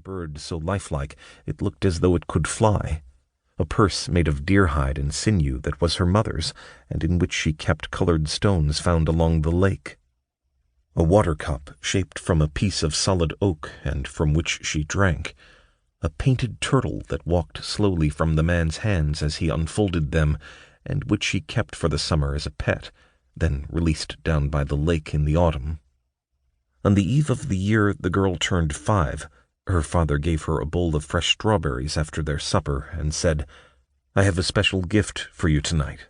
bird so lifelike it looked as though it could fly, a purse made of deer hide and sinew that was her mother's, and in which she kept colored stones found along the lake, a water cup shaped from a piece of solid oak and from which she drank, a painted turtle that walked slowly from the man's hands as he unfolded them, and which she kept for the summer as a pet, then released down by the lake in the autumn. On the eve of the year the girl turned 5, her father gave her a bowl of fresh strawberries after their supper and said, "I have a special gift for you tonight."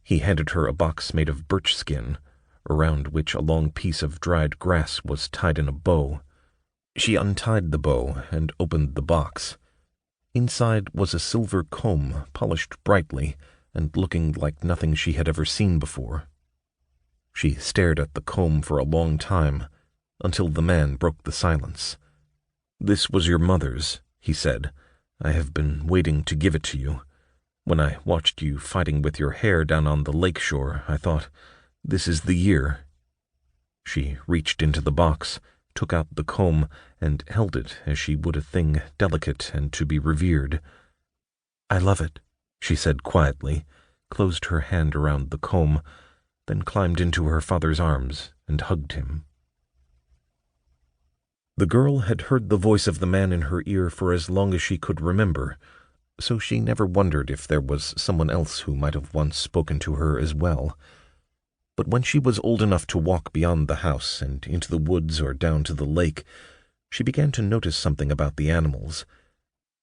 He handed her a box made of birch skin, around which a long piece of dried grass was tied in a bow. She untied the bow and opened the box. Inside was a silver comb, polished brightly, and looking like nothing she had ever seen before. She stared at the comb for a long time, until the man broke the silence. "This was your mother's," he said. "I have been waiting to give it to you. When I watched you fighting with your hair down on the lake shore, I thought, this is the year." She reached into the box, took out the comb, and held it as she would a thing delicate and to be revered. "I love it," she said quietly, closed her hand around the comb, then climbed into her father's arms and hugged him. The girl had heard the voice of the man in her ear for as long as she could remember, so she never wondered if there was someone else who might have once spoken to her as well. But when she was old enough to walk beyond the house and into the woods or down to the lake, she began to notice something about the animals.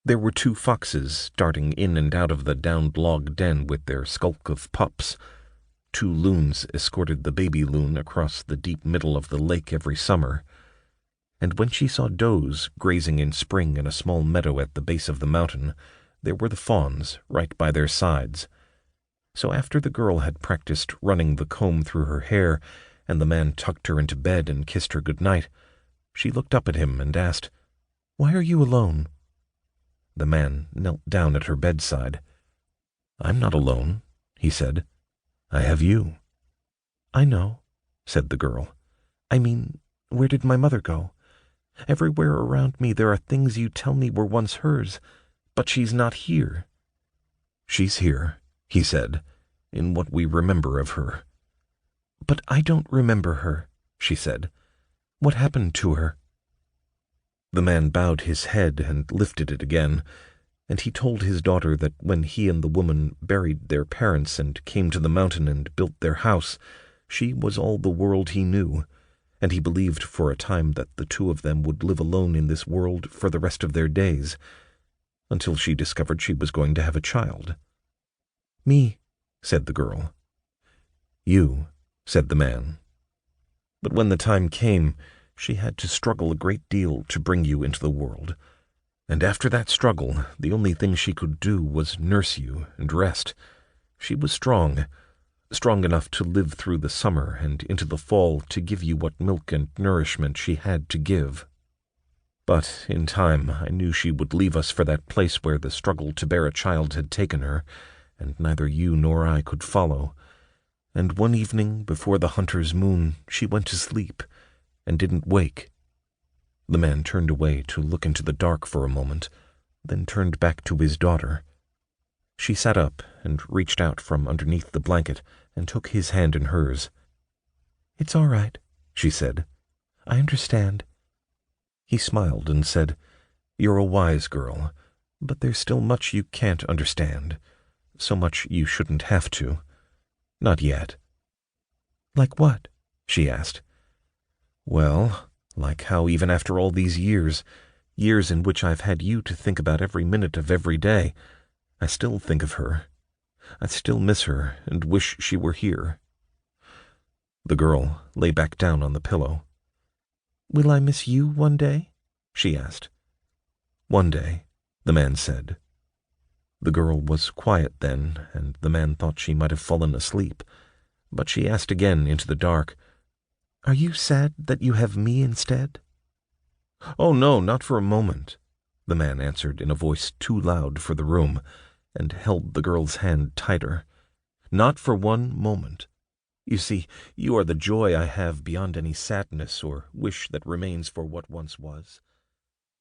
There were 2 foxes darting in and out of the downed log den with their skulk of pups. 2 loons escorted the baby loon across the deep middle of the lake every summer. And when she saw does grazing in spring in a small meadow at the base of the mountain, there were the fawns right by their sides. So after the girl had practiced running the comb through her hair, and the man tucked her into bed and kissed her good night, she looked up at him and asked, "Why are you alone?" The man knelt down at her bedside. "I'm not alone," he said. "I have you." "I know," said the girl. "I mean, where did my mother go? Everywhere around me there are things you tell me were once hers, but she's not here." "She's here," he said, "in what we remember of her." "But I don't remember her," she said. "What happened to her?" The man bowed his head and lifted it again, and he told his daughter that when he and the woman buried their parents and came to the mountain and built their house, she was all the world he knew, and he believed for a time that the 2 of them would live alone in this world for the rest of their days, until she discovered she was going to have a child. "Me," said the girl. "You," said the man. "But when the time came, she had to struggle a great deal to bring you into the world, and after that struggle, the only thing she could do was nurse you and rest. She was strong enough to live through the summer and into the fall to give you what milk and nourishment she had to give. But in time I knew she would leave us for that place where the struggle to bear a child had taken her, and neither you nor I could follow. And one evening before the hunter's moon she went to sleep and didn't wake." The man turned away to look into the dark for a moment, then turned back to his daughter. She sat up and reached out from underneath the blanket and took his hand in hers. "It's all right," she said. "I understand." He smiled and said, "You're a wise girl, but there's still much you can't understand, so much you shouldn't have to. Not yet." "Like what?" she asked. "Well, like how even after all these years in which I've had you to think about every minute of every day, I still think of her. I still miss her and wish she were here." The girl lay back down on the pillow. "Will I miss you one day?" she asked. "One day," the man said. The girl was quiet then, and the man thought she might have fallen asleep, but she asked again into the dark, "Are you sad that you have me instead?" "Oh no, not for a moment," the man answered in a voice too loud for the room, and held the girl's hand tighter. "Not for one moment. You see, you are the joy I have beyond any sadness or wish that remains for what once was."